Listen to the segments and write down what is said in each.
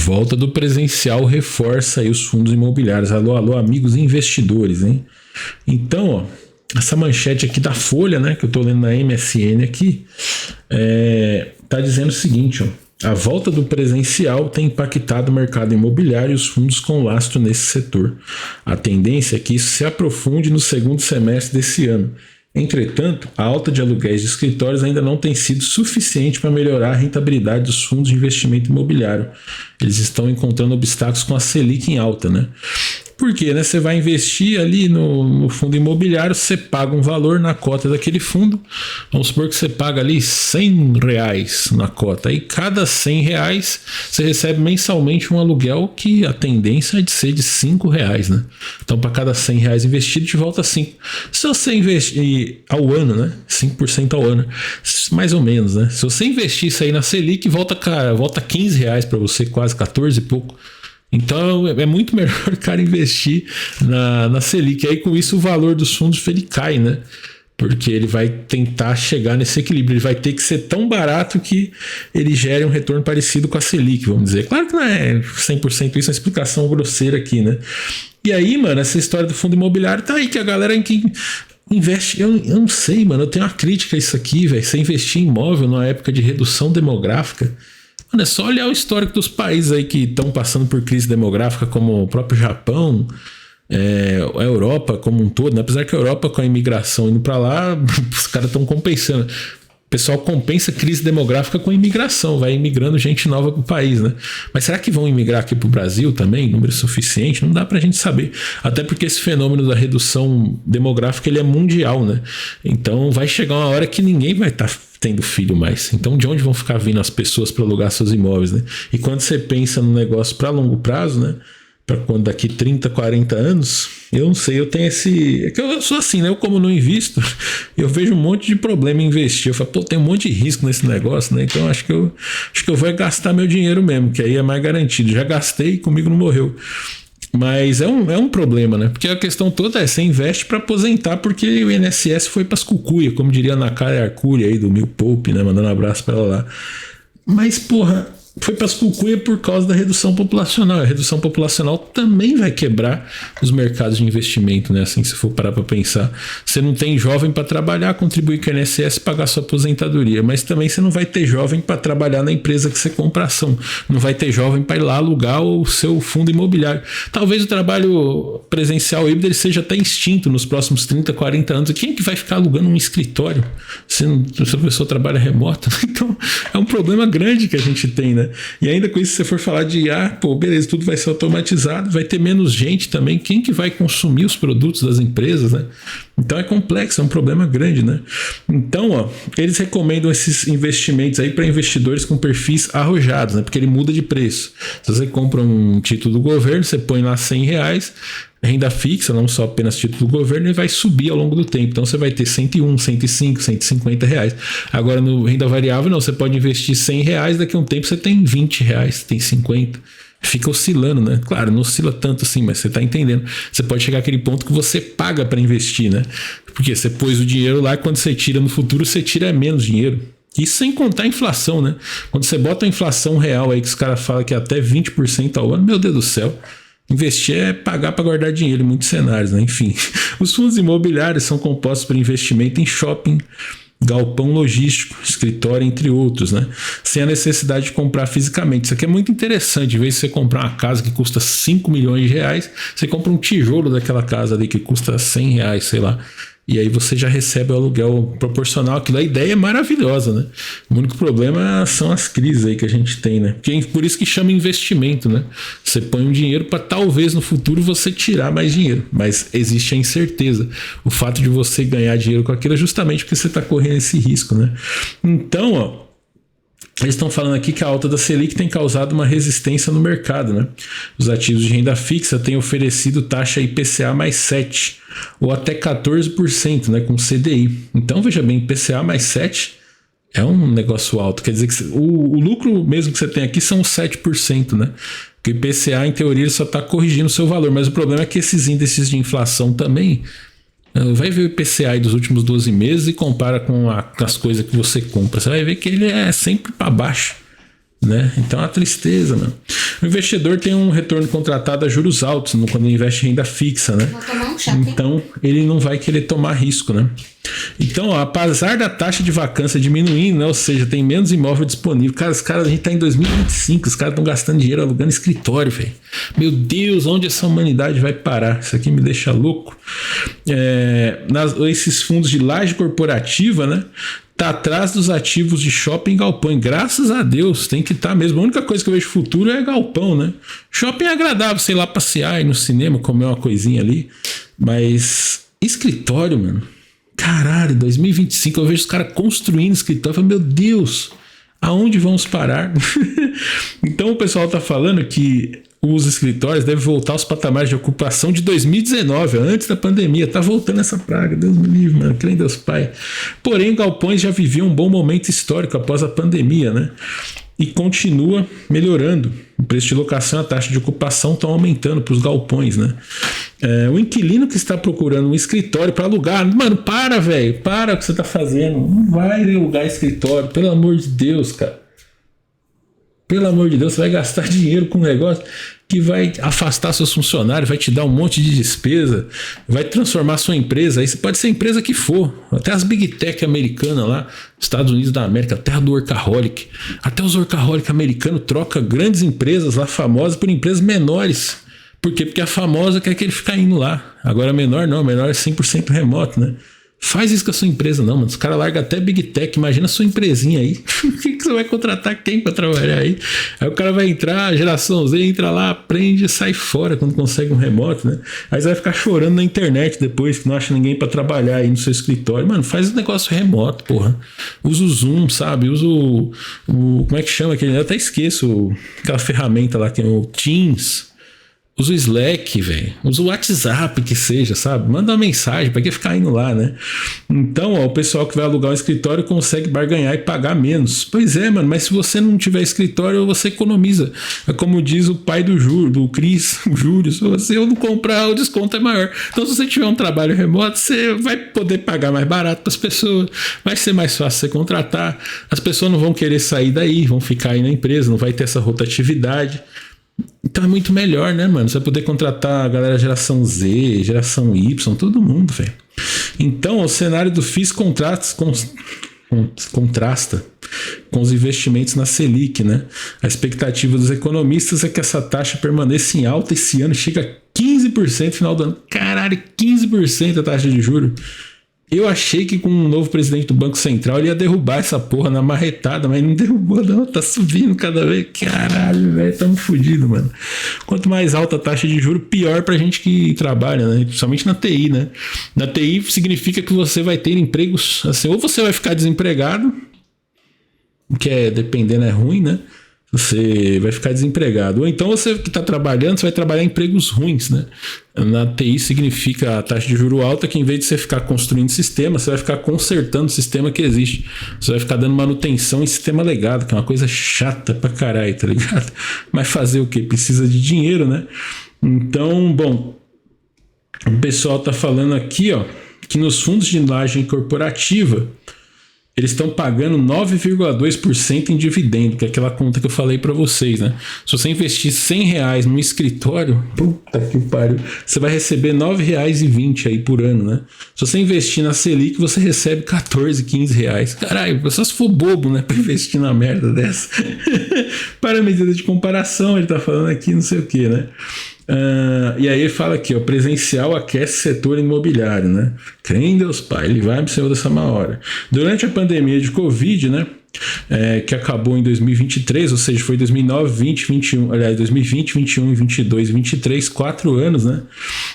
Volta do presencial reforça aí os fundos imobiliários. Alô, alô, amigos investidores, hein? Então, ó, essa manchete aqui da Folha, né, que eu tô lendo na MSN aqui, tá dizendo o seguinte, ó. A volta do presencial tem impactado o mercado imobiliário e os fundos com lastro nesse setor. A tendência é que isso se aprofunde no segundo semestre desse ano. Entretanto, a alta de aluguéis de escritórios ainda não tem sido suficiente para melhorar a rentabilidade dos fundos de investimento imobiliário. Eles estão encontrando obstáculos com a Selic em alta, né? Por quê? Né? Você vai investir ali no fundo imobiliário, você paga um valor na cota daquele fundo. Vamos supor que você paga ali R$100 na cota. Aí cada R$100 você recebe mensalmente um aluguel que a tendência é de ser de R$5, né? Então para cada R$100 investido te volta 5. Se você investir ao ano, né? 5% ao ano, mais ou menos, né? Se você investir isso aí na Selic, volta R$15 para você, quase 14 e pouco. Então é muito melhor o cara investir na Selic. Aí com isso o valor dos fundos ele cai, né? Porque ele vai tentar chegar nesse equilíbrio. Ele vai ter que ser tão barato que ele gere um retorno parecido com a Selic, vamos dizer. Claro que não é 100% isso, é uma explicação grosseira aqui, né? E aí, mano, essa história do fundo imobiliário tá aí, que a galera que investe... Eu não sei, mano, eu tenho uma crítica a isso aqui, velho. Você investir em imóvel numa época de redução demográfica... É só olhar o histórico dos países aí que estão passando por crise demográfica, como o próprio Japão, a Europa como um todo, né? Apesar que a Europa, com a imigração indo para lá, os caras estão compensando. O pessoal compensa crise demográfica com imigração, vai imigrando gente nova para o país, né? Mas será que vão imigrar aqui para o Brasil também? Número suficiente? Não dá para a gente saber. Até porque esse fenômeno da redução demográfica ele é mundial, né? Então vai chegar uma hora que ninguém vai estar tendo filho mais. Então de onde vão ficar vindo as pessoas para alugar seus imóveis, né? E quando você pensa no negócio para longo prazo, né? Para quando daqui 30, 40 anos, eu não sei, eu tenho esse... É que eu sou assim, né? Eu como não invisto, eu vejo um monte de problema em investir. Eu falo, pô, tem um monte de risco nesse negócio, né? Então acho que eu vou gastar meu dinheiro mesmo, que aí é mais garantido. Já gastei e comigo não morreu. Mas é um problema, né? Porque a questão toda é, você investe para aposentar, porque o INSS foi para as cucuia, como diria a Nakária Arcuri aí do Mil Poupe, né? Mandando um abraço para ela lá. Mas, porra, foi para as cucuia por causa da redução populacional. A redução populacional também vai quebrar os mercados de investimento, né? Assim, se for parar para pensar. Você não tem jovem para trabalhar, contribuir com o INSS, pagar sua aposentadoria. Mas também você não vai ter jovem para trabalhar na empresa que você compra ação. Não vai ter jovem para ir lá alugar o seu fundo imobiliário. Talvez o trabalho presencial híbrido ele seja até extinto nos próximos 30, 40 anos. Quem é que vai ficar alugando um escritório se a pessoa trabalha remota? Então, é um problema grande que a gente tem, né? E ainda com isso, se você for falar de beleza, tudo vai ser automatizado, vai ter menos gente também, quem que vai consumir os produtos das empresas, né? Então é complexo, é um problema grande, né? Então, ó, eles recomendam esses investimentos aí para investidores com perfis arrojados, né? Porque ele muda de preço. Se você compra um título do governo, você põe lá R$100, renda fixa, não só apenas título do governo, ele vai subir ao longo do tempo. Então você vai ter 101, 105, R$150. Agora no renda variável, não, você pode investir R$100, daqui a um tempo você tem R$20, tem 50. Fica oscilando, né? Claro, não oscila tanto assim, mas você tá entendendo. Você pode chegar àquele ponto que você paga para investir, né? Porque você pôs o dinheiro lá e quando você tira no futuro, você tira menos dinheiro. Isso sem contar a inflação, né? Quando você bota a inflação real aí, que os caras falam que é até 20% ao ano, meu Deus do céu. Investir é pagar para guardar dinheiro em muitos cenários, né? Enfim, os fundos imobiliários são compostos por investimento em shopping, galpão logístico, escritório, entre outros, né? Sem a necessidade de comprar fisicamente. Isso aqui é muito interessante. Em vez de você comprar uma casa que custa R$5 milhões, você compra um tijolo daquela casa ali que custa R$100, sei lá. E aí você já recebe o aluguel proporcional. Aquilo, a ideia é maravilhosa, né? O único problema são as crises aí que a gente tem, né? Por isso que chama investimento, né? Você põe um dinheiro para talvez no futuro você tirar mais dinheiro. Mas existe a incerteza. O fato de você ganhar dinheiro com aquilo é justamente porque você está correndo esse risco, né? Então, ó, eles estão falando aqui que a alta da Selic tem causado uma resistência no mercado, né? Os ativos de renda fixa têm oferecido taxa IPCA mais 7 ou até 14%, né, com CDI. Então, veja bem, IPCA mais 7 é um negócio alto. Quer dizer que o lucro mesmo que você tem aqui são os 7%, né? Porque o IPCA, em teoria, ele só está corrigindo o seu valor. Mas o problema é que esses índices de inflação também... Vai ver o IPCA aí dos últimos 12 meses e compara com as coisas que você compra. Você vai ver que ele é sempre para baixo, né? Então é uma tristeza, mano. O investidor tem um retorno contratado a juros altos quando ele investe em renda fixa, né? Vou tomar um chá, então ele não vai querer tomar risco, né? Então, ó, apesar da taxa de vacância diminuindo, né? Ou seja, tem menos imóvel disponível. Cara, a gente tá em 2025, os caras estão gastando dinheiro alugando escritório, velho. Meu Deus, onde essa humanidade vai parar? Isso aqui me deixa louco. Esses fundos de laje corporativa, né? Tá atrás dos ativos de shopping e galpão. Graças a Deus, tem que estar mesmo. A única coisa que eu vejo futuro é galpão, né? Shopping é agradável, sei lá, passear, ir no cinema, comer uma coisinha ali. Mas escritório, mano. Caralho, 2025 eu vejo os caras construindo escritório. Eu falo, meu Deus, aonde vamos parar? Então o pessoal tá falando que os escritórios devem voltar aos patamares de ocupação de 2019, antes da pandemia. Tá voltando essa praga, Deus me livre, mano, crê em Deus Pai. Porém, galpões já viviam um bom momento histórico após a pandemia, né? E continua melhorando. O preço de locação e a taxa de ocupação estão aumentando para os galpões, né? O inquilino que está procurando um escritório para alugar, mano, velho, para o que você está fazendo. Não vai alugar escritório, pelo amor de Deus, cara. Pelo amor de Deus, você vai gastar dinheiro com um negócio que vai afastar seus funcionários, vai te dar um monte de despesa, vai transformar sua empresa. Aí você pode ser a empresa que for, até as Big Tech americanas lá, Estados Unidos da América, terra do workaholic. Até os workaholic americanos trocam grandes empresas lá famosas por empresas menores. Por quê? Porque a famosa quer que ele fique indo lá. Agora a menor não, a menor é 100% remoto, né? Faz isso com a sua empresa, não, mano. Os caras largam até Big Tech. Imagina a sua empresinha aí. O que você vai contratar quem pra trabalhar aí? Aí o cara vai entrar, geração Z, entra lá, aprende e sai fora quando consegue um remoto, né? Aí você vai ficar chorando na internet depois que não acha ninguém pra trabalhar aí no seu escritório. Mano, faz um negócio remoto, porra. Usa o Zoom, sabe? Usa o como é que chama aquele? Eu até esqueço aquela ferramenta lá que é o Teams. Usa o Slack, velho. Usa o WhatsApp, que seja, sabe? Manda uma mensagem, pra que ficar indo lá, né? Então, ó, o pessoal que vai alugar um escritório consegue barganhar e pagar menos. Pois é, mano, mas se você não tiver escritório, você economiza. É como diz o pai do Cris, o Júlio, se você não comprar, o desconto é maior. Então, se você tiver um trabalho remoto, você vai poder pagar mais barato pras pessoas, vai ser mais fácil você contratar. As pessoas não vão querer sair daí, vão ficar aí na empresa, não vai ter essa rotatividade. Então é muito melhor, né, mano? Você vai poder contratar a galera geração Z, geração Y, todo mundo, velho. Então, o cenário do FIIs contrasta com os investimentos na Selic, né? A expectativa dos economistas é que essa taxa permaneça em alta esse ano, chega a 15% no final do ano. Caralho, 15% a taxa de juros. Eu achei que com o novo presidente do Banco Central ele ia derrubar essa porra na marretada, mas não derrubou não, tá subindo cada vez. Caralho, velho, tamo fudido, mano. Quanto mais alta a taxa de juros, pior pra gente que trabalha, né? Principalmente na TI, né? Na TI significa que você vai ter empregos, assim, ou você vai ficar desempregado, que dependendo é ruim, né? Você vai ficar desempregado. Ou então você que está trabalhando, você vai trabalhar em empregos ruins, né? Na TI significa a taxa de juro alta, que em vez de você ficar construindo sistema, você vai ficar consertando o sistema que existe. Você vai ficar dando manutenção em sistema legado, que é uma coisa chata pra caralho, tá ligado? Mas fazer o quê? Precisa de dinheiro, né? Então, bom, o pessoal tá falando aqui, ó, que nos fundos de laje corporativa eles estão pagando 9,2% em dividendo, que é aquela conta que eu falei para vocês, né? Se você investir R$100 num escritório, puta que pariu, você vai receber R$9,20 aí por ano, né? Se você investir na Selic, você recebe R$14, R$15. Caralho, só se for bobo, né? Para investir na merda dessa. Para a medida de comparação, ele tá falando aqui não sei o que, né? E aí ele fala aqui, ó, presencial aquece setor imobiliário, né? Crê em Deus Pai, ele vai pro Senhor dessa má hora. Durante a pandemia de Covid, né? Que acabou em 2023, ou seja, foi 2009, 20, 21, aliás, 2020, 21, 22, 23, 4 anos, né?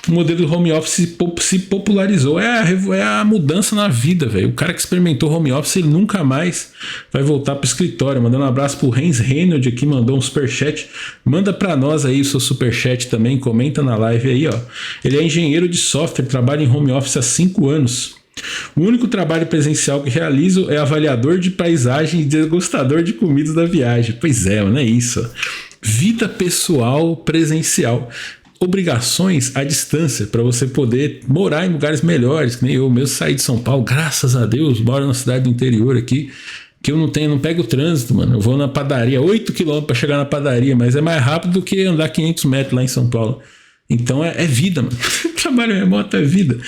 O modelo do home office se popularizou. É a mudança na vida, velho. O cara que experimentou home office, ele nunca mais vai voltar pro escritório. Mandando um abraço pro Hens Reynolds aqui, mandou um superchat. Manda pra nós aí o seu superchat também, comenta na live aí, ó. Ele é engenheiro de software, trabalha em home office há 5 anos. O único trabalho presencial que realizo é avaliador de paisagem e degustador de comidas da viagem. Pois é, mano, é isso. Vida pessoal presencial. Obrigações à distância para você poder morar em lugares melhores, que nem eu mesmo saí de São Paulo, graças a Deus, moro na cidade do interior aqui. que eu não pego o trânsito, mano. Eu vou na padaria, 8 km para chegar na padaria, mas é mais rápido do que andar 500 metros lá em São Paulo. Então é vida, mano. Trabalho remoto é vida.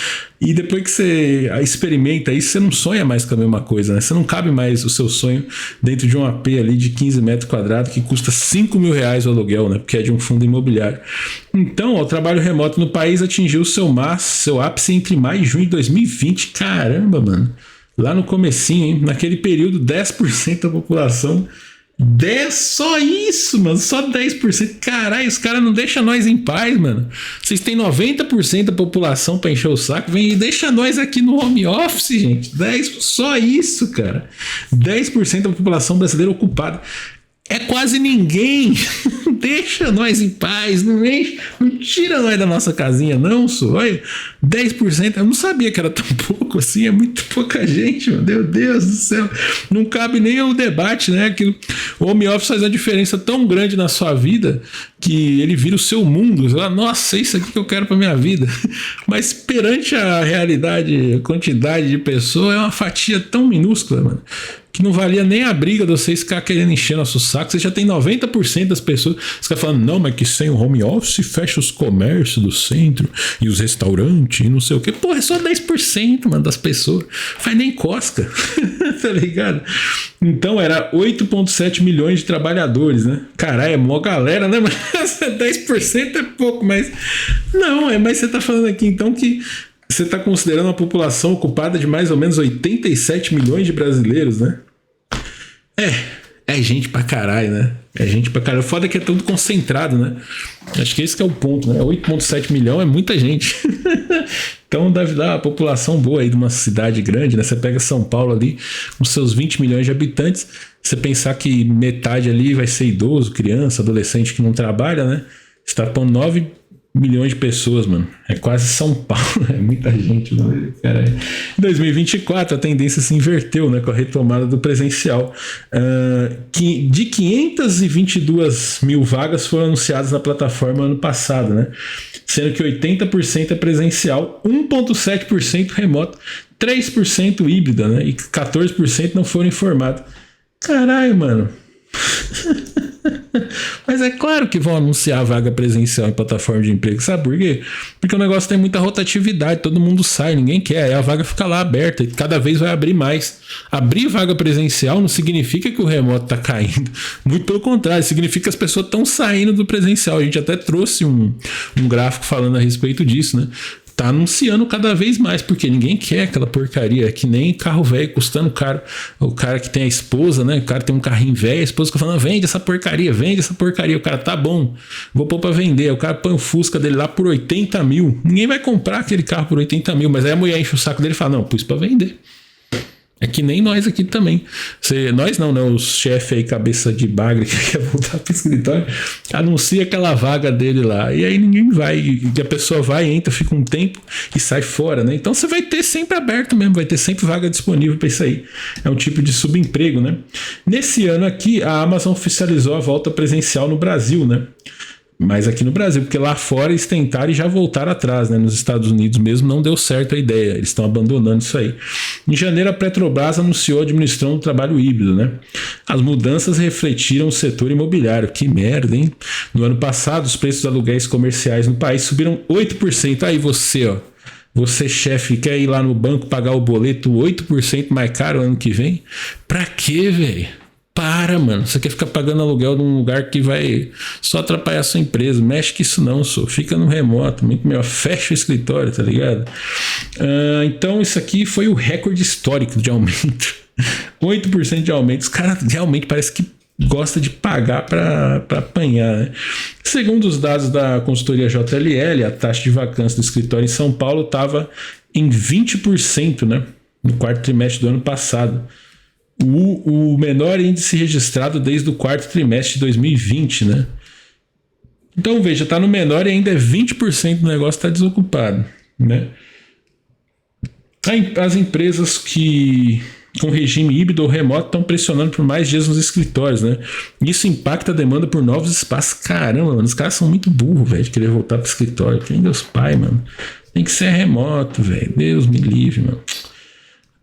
E depois que você experimenta isso, você não sonha mais com a mesma coisa, né? Você não cabe mais o seu sonho dentro de um AP ali de 15 metros quadrados que custa 5 mil reais o aluguel, né? Porque é de um fundo imobiliário. Então, ó, o trabalho remoto no país atingiu seu ápice entre maio e junho de 2020. Caramba, mano. Lá no comecinho, hein? Naquele período, 10% da população... 10, só isso, mano, só 10%. Caralho, os caras não deixam nós em paz, mano. Vocês têm 90% da população pra encher o saco, vem e deixa nós aqui no home office, gente. 10, só isso, cara. 10% da população brasileira ocupada. É quase ninguém. Deixa nós em paz. Não tira nós da nossa casinha, não, só. Olha, 10%. Eu não sabia que era tão pouco assim. É muito pouca gente, meu Deus do céu. Não cabe nem o debate, né? Aquilo, o home office faz uma diferença tão grande na sua vida que ele vira o seu mundo. Você fala, nossa, é isso aqui que eu quero pra minha vida. Mas perante a realidade, a quantidade de pessoas, é uma fatia tão minúscula, mano, que não valia nem a briga de vocês ficar querendo encher nosso saco. Você já tem 90% das pessoas. Você fica falando, não, mas que sem o home office fecha os comércios do centro e os restaurantes e não sei o que. Porra, é só 10%, mano, das pessoas. Faz nem cosca. Tá ligado? Então era 8,7 milhões de trabalhadores, né? Caralho, é mó galera, né? Mas 10% é pouco, mas... Não, mas você tá falando aqui então que você está considerando uma população ocupada de mais ou menos 87 milhões de brasileiros, né? É gente pra caralho, né? É gente pra caralho. O foda é que é tudo concentrado, né? Acho que esse que é o ponto, né? 8,7 milhões é muita gente. Então deve dar uma população boa aí de uma cidade grande, né? Você pega São Paulo ali, com seus 20 milhões de habitantes, você pensar que metade ali vai ser idoso, criança, adolescente que não trabalha, né? Você tá pondo 9 milhões de pessoas, mano. É quase São Paulo. É muita gente, mano. Cara, em 2024, a tendência se inverteu, né, com a retomada do presencial. De 522 mil vagas foram anunciadas na plataforma ano passado, né? Sendo que 80% é presencial, 1,7% remoto, 3% híbrida, né? E 14% não foram informados. Caralho, mano. Mas é claro que vão anunciar a vaga presencial em plataforma de emprego. Sabe por quê? Porque o negócio tem muita rotatividade, todo mundo sai, ninguém quer, aí a vaga fica lá aberta e cada vez vai abrir mais. Abrir vaga presencial não significa que o remoto tá caindo, muito pelo contrário, significa que as pessoas estão saindo do presencial. A gente até trouxe um gráfico falando a respeito disso, né? Tá anunciando cada vez mais, porque ninguém quer aquela porcaria. É que nem carro velho custando caro. O cara que tem a esposa, né? O cara tem um carrinho velho, a esposa fica falando, vende essa porcaria, vende essa porcaria. O cara, tá bom, vou pôr pra vender. O cara põe o Fusca dele lá por 80 mil. Ninguém vai comprar aquele carro por 80 mil, mas aí a mulher enche o saco dele e fala, não, pus pra vender. É que nem nós aqui também. Nós não, né? Os chefes aí, cabeça de bagre, que quer voltar pro escritório, anuncia aquela vaga dele lá. E aí ninguém vai. E a pessoa vai, entra, fica um tempo e sai fora, né? Então você vai ter sempre aberto mesmo, vai ter sempre vaga disponível para isso aí. É um tipo de subemprego, né? Nesse ano aqui, a Amazon oficializou a volta presencial no Brasil, né? Mas aqui no Brasil, porque lá fora eles tentaram e já voltaram atrás, né? Nos Estados Unidos mesmo não deu certo a ideia, eles estão abandonando isso aí. Em janeiro, a Petrobras anunciou a diminuição do trabalho híbrido, né? As mudanças refletiram o setor imobiliário. Que merda, hein? No ano passado, os preços dos aluguéis comerciais no país subiram 8%. Aí você, ó, você, chefe, quer ir lá no banco pagar o boleto 8% mais caro ano que vem? Pra quê, velho? Para, mano. Você quer ficar pagando aluguel num lugar que vai só atrapalhar a sua empresa. Mexe com isso não, só. Fica no remoto. Muito melhor. Fecha o escritório, tá ligado? Então, isso aqui foi o recorde histórico de aumento. 8% de aumento. Os caras realmente parece que gosta de pagar para apanhar, né? Segundo os dados da consultoria JLL, a taxa de vacância do escritório em São Paulo estava em 20%, né? No quarto trimestre do ano passado. O menor índice registrado desde o quarto trimestre de 2020, né? Então, veja, tá no menor e ainda é 20% do negócio está desocupado, né? As empresas que com regime híbrido ou remoto estão pressionando por mais dias nos escritórios, né? Isso impacta a demanda por novos espaços. Caramba, mano, os caras são muito burros, velho, de querer voltar pro escritório. Quem Deus pai, mano. Tem que ser remoto, velho. Deus me livre, mano.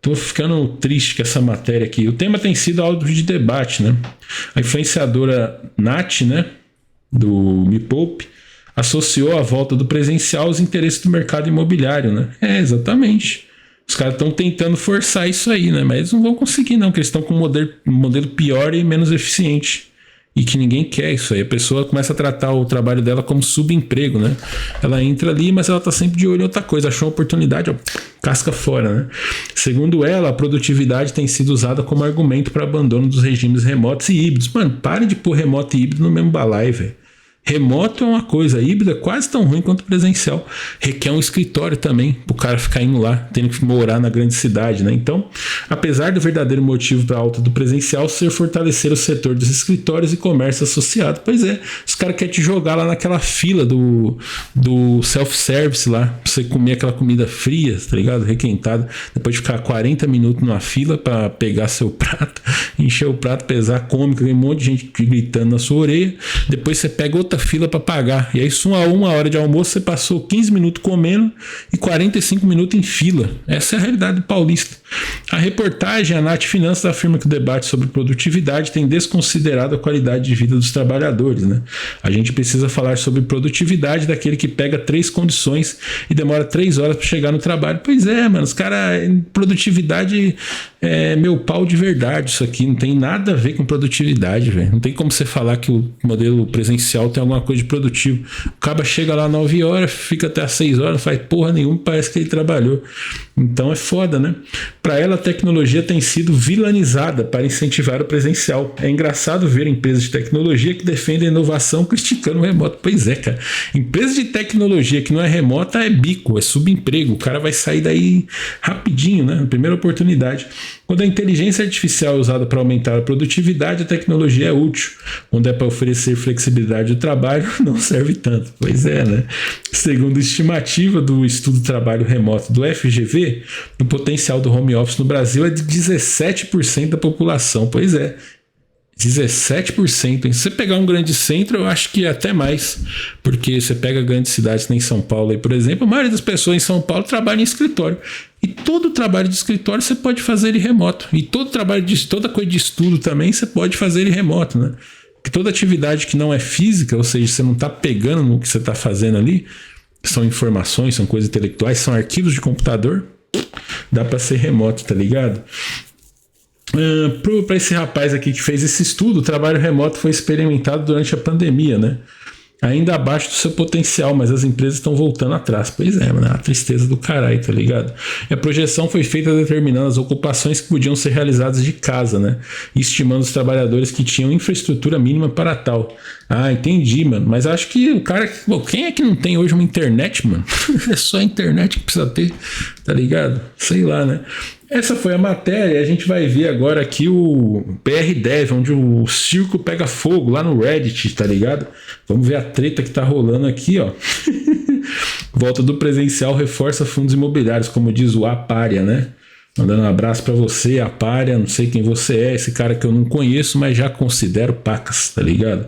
Tô ficando triste com essa matéria aqui. O tema tem sido alvo de debate, né? A influenciadora Nath, né, do Me Poupe, associou a volta do presencial aos interesses do mercado imobiliário, né? Exatamente. Os caras estão tentando forçar isso aí, né? Mas eles não vão conseguir, não, porque eles estão com um modelo pior e menos eficiente. E que ninguém quer isso aí. A pessoa começa a tratar o trabalho dela como subemprego, né? Ela entra ali, mas ela tá sempre de olho em outra coisa. Achou uma oportunidade, ó, casca fora, né? Segundo ela, a produtividade tem sido usada como argumento para abandono dos regimes remotos e híbridos. Mano, parem de pôr remoto e híbrido no mesmo balaio, velho. Remoto é uma coisa, híbrido é quase tão ruim quanto presencial. Requer um escritório também, pro cara ficar indo lá, tendo que morar na grande cidade, né? Então, apesar do verdadeiro motivo para a alta do presencial ser fortalecer o setor dos escritórios e comércio associado. Pois é, os caras querem te jogar lá naquela fila do self-service lá, pra você comer aquela comida fria, tá ligado? Requentada, depois de ficar 40 minutos numa fila para pegar seu prato, encher o prato, pesar, come, tem um monte de gente gritando na sua orelha, depois você pega outra fila para pagar. E aí, uma hora de almoço, você passou 15 minutos comendo e 45 minutos em fila. Essa é a realidade paulista. A reportagem, a Nath Finanças, afirma que o debate sobre produtividade tem desconsiderado a qualidade de vida dos trabalhadores, né? A gente precisa falar sobre produtividade daquele que pega 3 condições e demora 3 horas para chegar no trabalho. Pois é, mano, os caras, produtividade é meu pau de verdade. Isso aqui não tem nada a ver com produtividade, velho. Não tem como você falar que o modelo presencial tem alguma coisa de produtivo. O cara chega lá 9 horas, fica até às 6 horas, não faz porra nenhuma, parece que ele trabalhou. Então é foda, né? Para ela, a tecnologia tem sido vilanizada para incentivar o presencial. É engraçado ver empresas de tecnologia que defendem a inovação criticando o remoto. Pois é, cara. Empresa de tecnologia que não é remota é bico, é subemprego. O cara vai sair daí rapidinho, né? Na primeira oportunidade. Quando a inteligência artificial é usada para aumentar a produtividade, a tecnologia é útil. Quando é para oferecer flexibilidade do trabalho, não serve tanto. Pois é, né? Segundo estimativa do estudo Trabalho Remoto do FGV, o potencial do home office no Brasil é de 17% da população. Pois é, 17%. Se você pegar um grande centro, eu acho que até mais, porque você pega grandes cidades, nem São Paulo aí, por exemplo, a maioria das pessoas em São Paulo trabalha em escritório. E todo trabalho de escritório você pode fazer ele remoto. E todo trabalho toda coisa de estudo também você pode fazer ele remoto, né? Porque toda atividade que não é física, ou seja, você não está pegando no que você está fazendo ali, são informações, são coisas intelectuais, são arquivos de computador, dá para ser remoto, tá ligado? Para esse rapaz aqui que fez esse estudo, o trabalho remoto foi experimentado durante a pandemia, né? Ainda abaixo do seu potencial, mas as empresas estão voltando atrás. Pois é, mano, a tristeza do caralho, tá ligado? E a projeção foi feita determinando as ocupações que podiam ser realizadas de casa, né? E estimando os trabalhadores que tinham infraestrutura mínima para tal. Ah, entendi, mano. Mas acho que o cara... Bom, quem é que não tem hoje uma internet, mano? É só a internet que precisa ter, tá ligado? Sei lá, né? Essa foi a matéria. A gente vai ver agora aqui o BR Dev, onde o circo pega fogo lá no Reddit, tá ligado? Vamos ver a treta que tá rolando aqui, ó. Volta do presencial reforça fundos imobiliários, como diz o Apária, né? Mandando um abraço pra você, Apária, não sei quem você é, esse cara que eu não conheço, mas já considero pacas, tá ligado?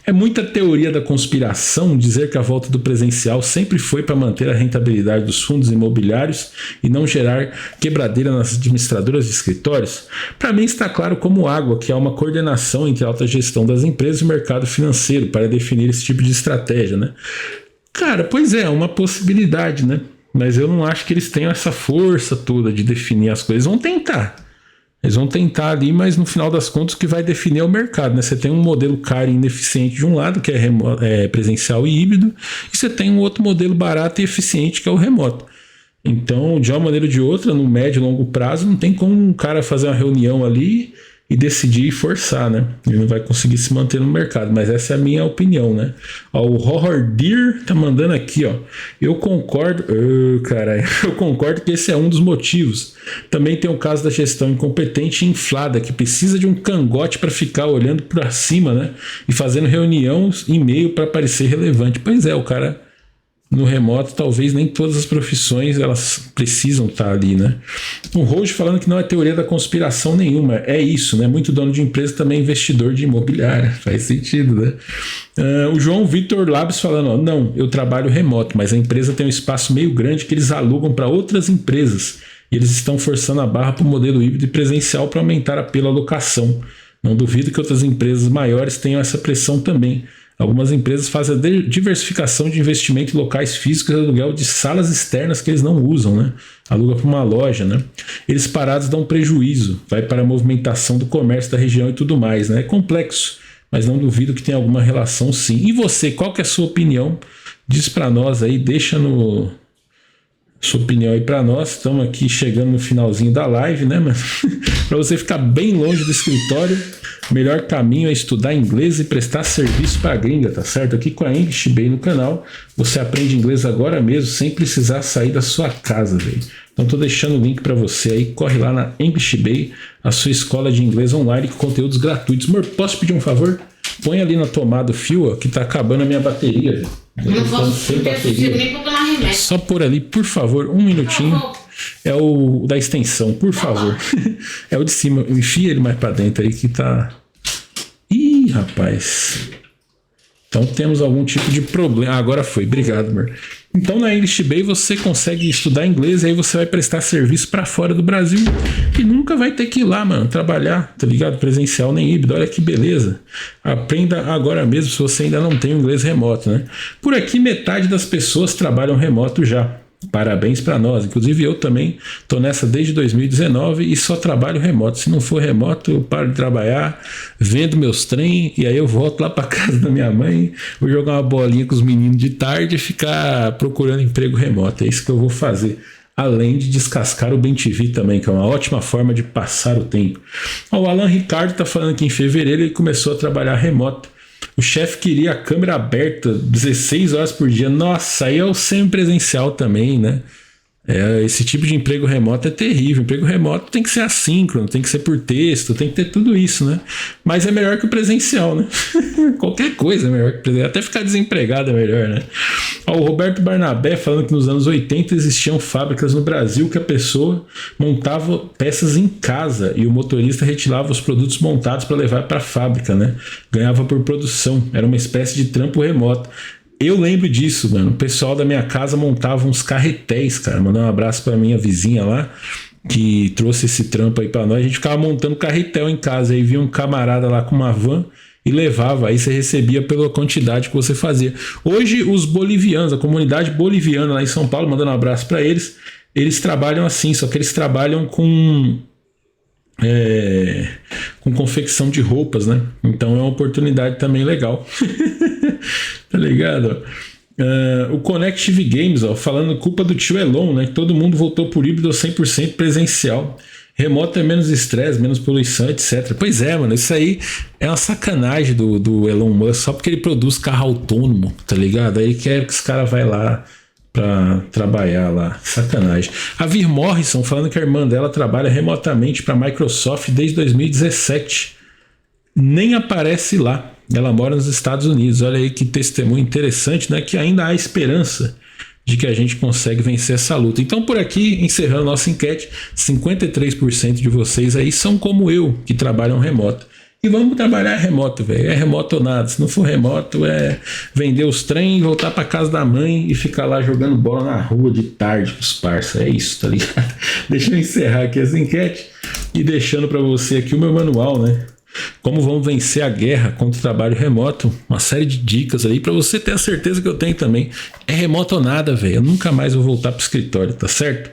É muita teoria da conspiração dizer que a volta do presencial sempre foi para manter a rentabilidade dos fundos imobiliários e não gerar quebradeira nas administradoras de escritórios. Para mim está claro como água que há uma coordenação entre a alta gestão das empresas e o mercado financeiro para definir esse tipo de estratégia, né? Cara, pois é uma possibilidade, né? Mas eu não acho que eles tenham essa força toda de definir as coisas. Eles vão tentar ali, mas no final das contas o que vai definir é o mercado, né? Você tem um modelo caro e ineficiente de um lado, que é presencial e híbrido, e você tem um outro modelo barato e eficiente, que é o remoto. Então, de uma maneira ou de outra, no médio e longo prazo, não tem como um cara fazer uma reunião ali e decidir e forçar, né? Ele não vai conseguir se manter no mercado, mas essa é a minha opinião, né? Ó, o Horror Deer tá mandando aqui, ó. Eu concordo, eu concordo que esse é um dos motivos. Também tem o caso da gestão incompetente e inflada, que precisa de um cangote para ficar olhando para cima, né? E fazendo reunião em meio para parecer relevante. Pois é, o cara no remoto, talvez nem todas as profissões elas precisam estar ali, né? O Roge falando que não é teoria da conspiração nenhuma, é isso, né? Muito dono de empresa também é investidor de imobiliária, faz sentido, né? O João Vitor Labs falando, ó, não, eu trabalho remoto, mas a empresa tem um espaço meio grande que eles alugam para outras empresas e eles estão forçando a barra para o modelo híbrido e presencial para aumentar apelo à locação. Não duvido que outras empresas maiores tenham essa pressão também. Algumas empresas fazem a diversificação de investimento em locais físicos e aluguel de salas externas que eles não usam, né? Aluga para uma loja, né? Eles parados dão prejuízo, vai para a movimentação do comércio da região e tudo mais, né? É complexo, mas não duvido que tenha alguma relação sim. E você, qual que é a sua opinião? Diz para nós aí, deixa sua opinião aí para nós. Estamos aqui chegando no finalzinho da live, né, mano? Para você ficar bem longe do escritório, o melhor caminho é estudar inglês e prestar serviço para a gringa, tá certo? Aqui com a English Bay no canal, você aprende inglês agora mesmo, sem precisar sair da sua casa, velho. Então tô deixando o link para você aí, corre lá na English Bay, a sua escola de inglês online com conteúdos gratuitos. Amor, posso pedir um favor? Põe ali na tomada o fio, ó, que tá acabando a minha bateria, velho. Não posso nem pra tomar remédio. Só por ali, por favor, um minutinho. É o da extensão, por favor. É o de cima. Enfia ele mais pra dentro aí que tá... Ih, rapaz. Então temos algum tipo de problema. Agora foi. Obrigado, amor. Então na English Bay você consegue estudar inglês e aí você vai prestar serviço pra fora do Brasil e nunca vai ter que ir lá, mano, trabalhar, tá ligado? Presencial nem híbrido. Olha que beleza. Aprenda agora mesmo se você ainda não tem o inglês remoto, né? Por aqui metade das pessoas trabalham remoto já. Parabéns para nós. Inclusive eu também tô nessa desde 2019 e só trabalho remoto. Se não for remoto, eu paro de trabalhar, vendo meus trem e aí eu volto lá para casa da minha mãe, vou jogar uma bolinha com os meninos de tarde e ficar procurando emprego remoto. É isso que eu vou fazer. Além de descascar o BenTV também, que é uma ótima forma de passar o tempo. O Alan Ricardo tá falando que em fevereiro ele começou a trabalhar remoto. O chefe queria a câmera aberta 16 horas por dia. Nossa, aí é o semipresencial também, né? Esse tipo de emprego remoto é terrível. Emprego remoto tem que ser assíncrono, tem que ser por texto, tem que ter tudo isso, né? Mas é melhor que o presencial, né? Qualquer coisa é melhor que o presencial. Até ficar desempregado é melhor, né? O Roberto Barnabé falando que nos anos 80 existiam fábricas no Brasil que a pessoa montava peças em casa e o motorista retirava os produtos montados para levar para a fábrica, né? Ganhava por produção. Era uma espécie de trampo remoto. Eu lembro disso, mano. O pessoal da minha casa montava uns carretéis, cara. Mandar um abraço pra minha vizinha lá, que trouxe esse trampo aí pra nós. A gente ficava montando carretel em casa. Aí vinha um camarada lá com uma van e levava. Aí você recebia pela quantidade que você fazia. Hoje, os bolivianos, a comunidade boliviana lá em São Paulo, mandando um abraço pra eles, eles trabalham assim, só que eles trabalham com confecção de roupas, né? Então é uma oportunidade também legal. Tá ligado? O Connective Games, ó, falando culpa do tio Elon, né? Todo mundo voltou por híbrido 100% presencial. Remoto é menos estresse, menos poluição, etc. Pois é, mano, isso aí é uma sacanagem do Elon Musk, só porque ele produz carro autônomo, tá ligado? Aí quer que os caras vai lá pra trabalhar lá. Sacanagem. A Vir Morrison falando que a irmã dela trabalha remotamente pra Microsoft desde 2017. Nem aparece lá. Ela mora nos Estados Unidos. Olha aí que testemunho interessante, né? Que ainda há esperança de que a gente consegue vencer essa luta. Então, por aqui, encerrando nossa enquete, 53% de vocês aí são como eu, que trabalham remoto. E vamos trabalhar remoto, velho. É remoto ou nada. Se não for remoto, é vender os trem, voltar pra casa da mãe e ficar lá jogando bola na rua de tarde com os parça. É isso, tá ligado? Deixa eu encerrar aqui essa enquete e deixando pra você aqui o meu manual, né? Como vamos vencer a guerra contra o trabalho remoto. Uma série de dicas aí pra você ter a certeza que eu tenho também. É remoto ou nada, velho. Eu nunca mais vou voltar pro escritório, tá certo?